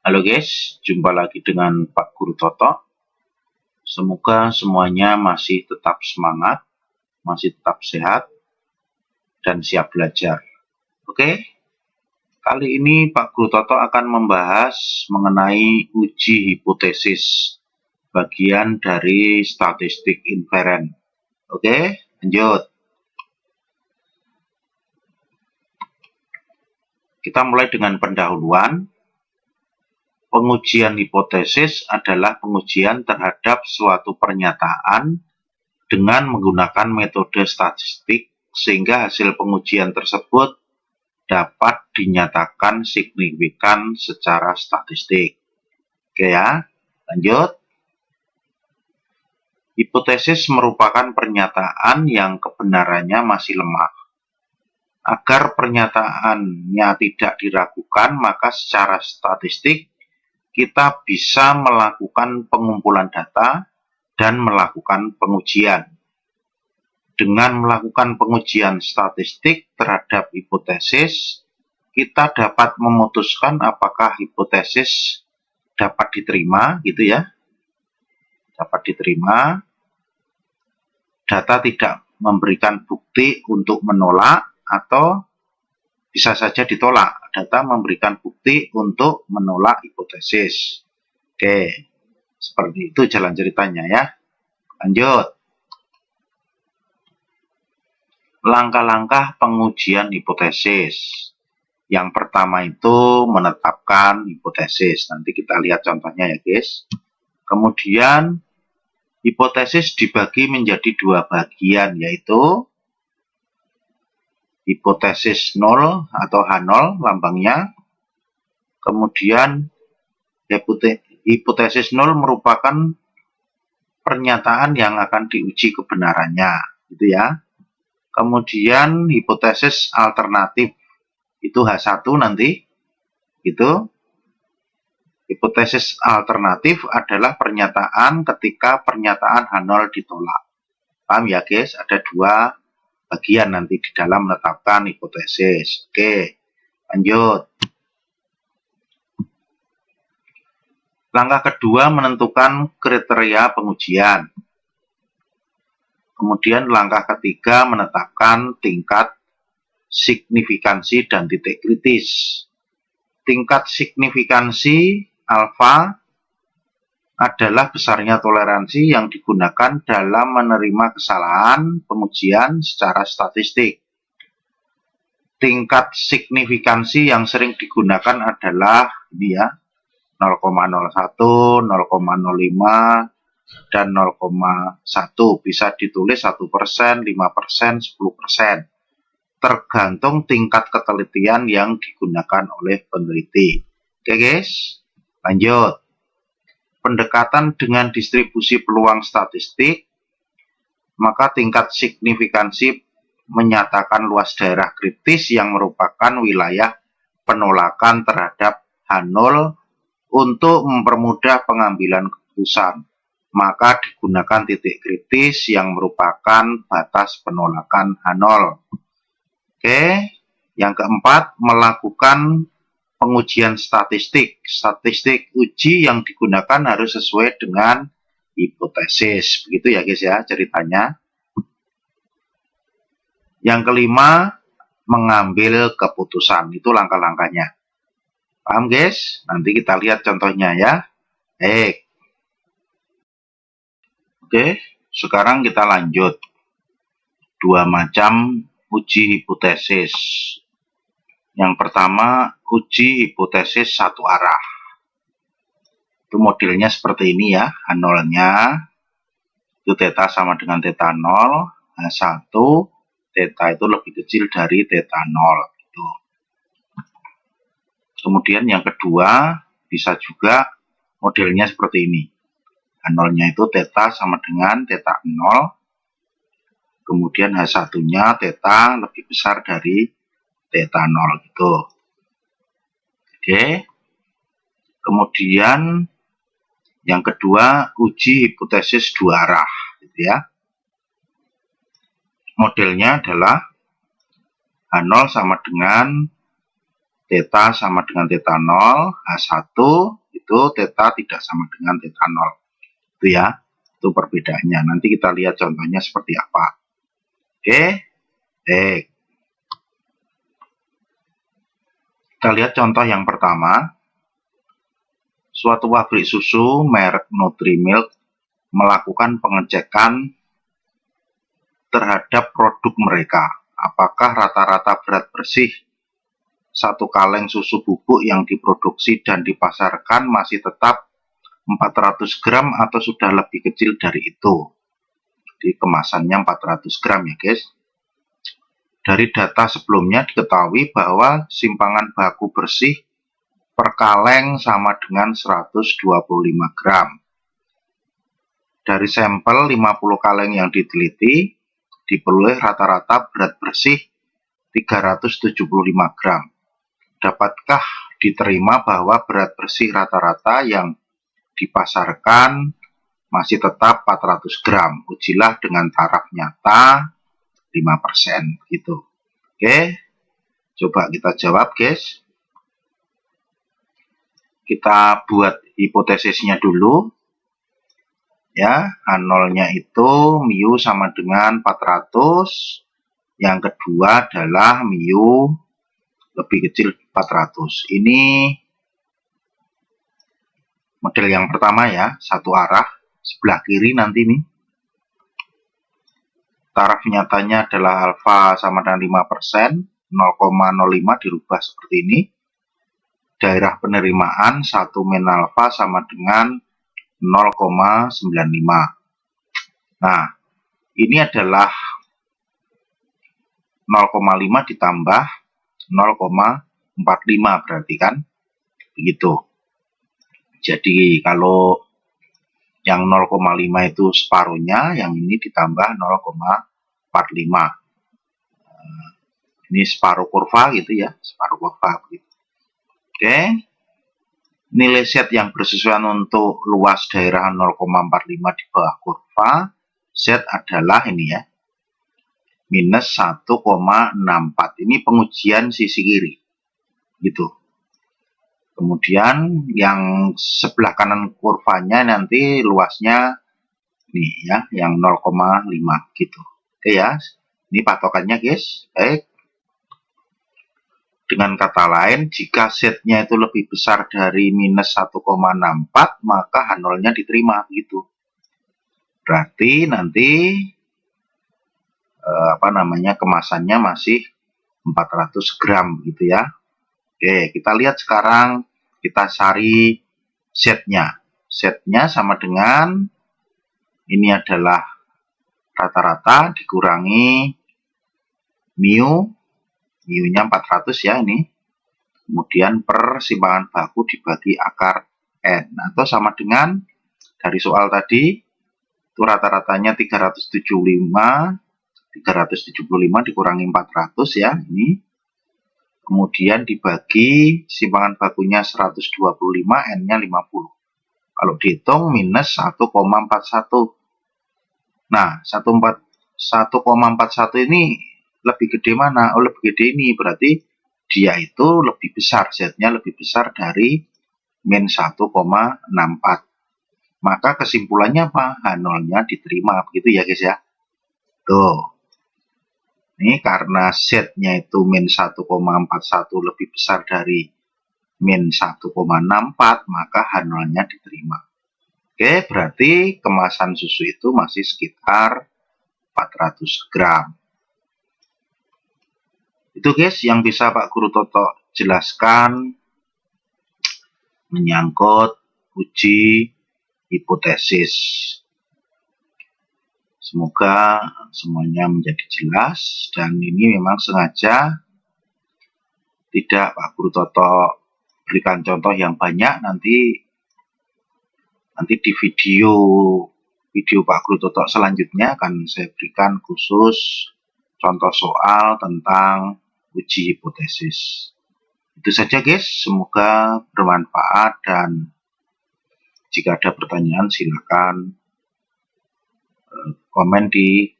Halo guys, jumpa lagi dengan Pak Guru Toto. Semoga semuanya masih tetap semangat, masih tetap sehat, dan siap belajar. Oke, kali ini Pak Guru Toto akan membahas mengenai uji hipotesis, bagian dari statistik inferen. Oke, lanjut. Kita mulai dengan pendahuluan. Pengujian hipotesis adalah pengujian terhadap suatu pernyataan dengan menggunakan metode statistik sehingga hasil pengujian tersebut dapat dinyatakan signifikan secara statistik. Oke ya, lanjut. Hipotesis merupakan pernyataan yang kebenarannya masih lemah. Agar pernyataannya tidak diragukan, maka secara statistik kita bisa melakukan pengumpulan data dan melakukan pengujian. Dengan melakukan pengujian statistik terhadap hipotesis, kita dapat memutuskan apakah hipotesis dapat diterima, gitu ya. Dapat diterima. Data tidak memberikan bukti untuk menolak atau bisa saja ditolak. Data memberikan bukti untuk menolak hipotesis. Oke, seperti itu jalan ceritanya ya. Lanjut. Langkah-langkah pengujian hipotesis. Yang pertama itu menetapkan hipotesis. Nanti kita lihat contohnya ya guys. Kemudian hipotesis dibagi menjadi dua bagian, yaitu hipotesis 0 atau H0 lambangnya. Kemudian hipotesis 0 merupakan pernyataan yang akan diuji kebenarannya, gitu ya. Kemudian hipotesis alternatif itu H1 nanti, gitu. Hipotesis alternatif adalah pernyataan ketika pernyataan H0 ditolak. Paham ya guys? Ada dua bagian nanti di dalam menetapkan hipotesis. Oke, lanjut. Langkah kedua menentukan kriteria pengujian. Kemudian langkah ketiga menetapkan tingkat signifikansi dan titik kritis. Tingkat signifikansi alfa adalah besarnya toleransi yang digunakan dalam menerima kesalahan pengujian secara statistik. Tingkat signifikansi yang sering digunakan adalah ini ya, 0,01, 0,05, dan 0,1. Bisa ditulis 1%, 5%, 10%. Tergantung tingkat ketelitian yang digunakan oleh peneliti. Oke guys, lanjut. Pendekatan dengan distribusi peluang statistik, maka tingkat signifikansi menyatakan luas daerah kritis yang merupakan wilayah penolakan terhadap H0 untuk mempermudah pengambilan keputusan. Maka digunakan titik kritis yang merupakan batas penolakan H0. Oke, yang keempat, melakukan pengujian statistik. Statistik uji yang digunakan harus sesuai dengan hipotesis. Begitu ya guys ya ceritanya. Yang kelima, mengambil keputusan. Itu langkah-langkahnya. Paham guys? Nanti kita lihat contohnya ya. Oke, sekarang kita lanjut. Dua macam uji hipotesis. Yang pertama, uji hipotesis satu arah. Itu modelnya seperti ini ya. H0-nya itu theta sama dengan theta 0. H1, theta itu lebih kecil dari theta 0. Gitu. Kemudian yang kedua, bisa juga modelnya seperti ini. H0-nya itu theta sama dengan theta 0. Kemudian H1-nya theta lebih besar dari theta 0 gitu. Oke. Kemudian yang kedua, uji hipotesis dua arah gitu ya. Modelnya adalah H0 sama dengan Theta sama dengan theta 0, H1 itu theta tidak sama dengan theta 0. Itu ya, itu perbedaannya. Nanti kita lihat contohnya seperti apa. Oke, baik. Kita lihat contoh yang pertama. Suatu pabrik susu merek Nutrimilk melakukan pengecekan terhadap produk mereka. Apakah rata-rata berat bersih satu kaleng susu bubuk yang diproduksi dan dipasarkan masih tetap 400 gram atau sudah lebih kecil dari itu. Di kemasannya 400 gram ya guys. Dari data sebelumnya diketahui bahwa simpangan baku bersih per kaleng sama dengan 125 gram. Dari sampel 50 kaleng yang diteliti, diperoleh rata-rata berat bersih 375 gram. Dapatkah diterima bahwa berat bersih rata-rata yang dipasarkan masih tetap 400 gram? Ujilah dengan taraf nyata 5% gitu. Oke, coba kita jawab guys. Kita buat hipotesisnya dulu. Ya, H0-nya itu mu sama dengan 400. Yang kedua adalah mu lebih kecil 400. Ini model yang pertama ya, satu arah, sebelah kiri nanti nih. Taraf nyatanya adalah alfa sama dengan 5%, 0,05 dirubah seperti ini. Daerah penerimaan 1 min alfa sama dengan 0,95. Nah, ini adalah 0,5 ditambah 0,45 berarti kan begitu. Jadi kalau yang 0,5 itu separuhnya, yang ini ditambah 0,45. Ini separuh kurva gitu ya, separuh kurva gitu. Oke. Nilai Z yang bersesuaian untuk luas daerah 0,45 di bawah kurva Z adalah ini ya, minus 1,64. Ini pengujian sisi kiri gitu. Kemudian yang sebelah kanan kurvanya nanti luasnya nih ya, yang 0,5 gitu. Oke ya, ini patokannya guys. Baik. Dengan kata lain, jika Z-nya itu lebih besar dari minus 1,64, maka H0-nya diterima gitu. Berarti nanti kemasannya masih 400 gram gitu ya. Oke, kita lihat sekarang, kita cari Z-nya. Z-nya sama dengan ini adalah rata-rata dikurangi mu-nya 400 ya ini. Kemudian per simpangan baku dibagi akar N. Atau sama dengan dari soal tadi, itu rata-ratanya 375 dikurangi 400 ya ini. Kemudian dibagi simpangan bakunya 125, N-nya 50. Kalau dihitung minus 1,41. Nah, 1,41 ini lebih gede mana? Oh, lebih gede ini. Berarti dia itu lebih besar. Z-nya lebih besar dari min 1,64. Maka kesimpulannya apa? H0-nya diterima. Begitu ya guys ya. Tuh. Ini karena Z-nya itu min 1,41 lebih besar dari min 1,64, maka H0-nya diterima. Oke, berarti kemasan susu itu masih sekitar 400 gram. Itu guys yang bisa Pak Guru Toto jelaskan menyangkut uji hipotesis. Semoga semuanya menjadi jelas, dan ini memang sengaja tidak Pak Guru Toto berikan contoh yang banyak. Nanti di video Pak Guru Toto selanjutnya akan saya berikan khusus contoh soal tentang uji hipotesis. Itu saja guys, semoga bermanfaat, dan jika ada pertanyaan silakan komen di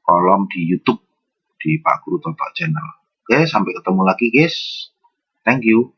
kolom di YouTube di Pak Guru Toto Channel. Oke, sampai ketemu lagi guys. Thank you.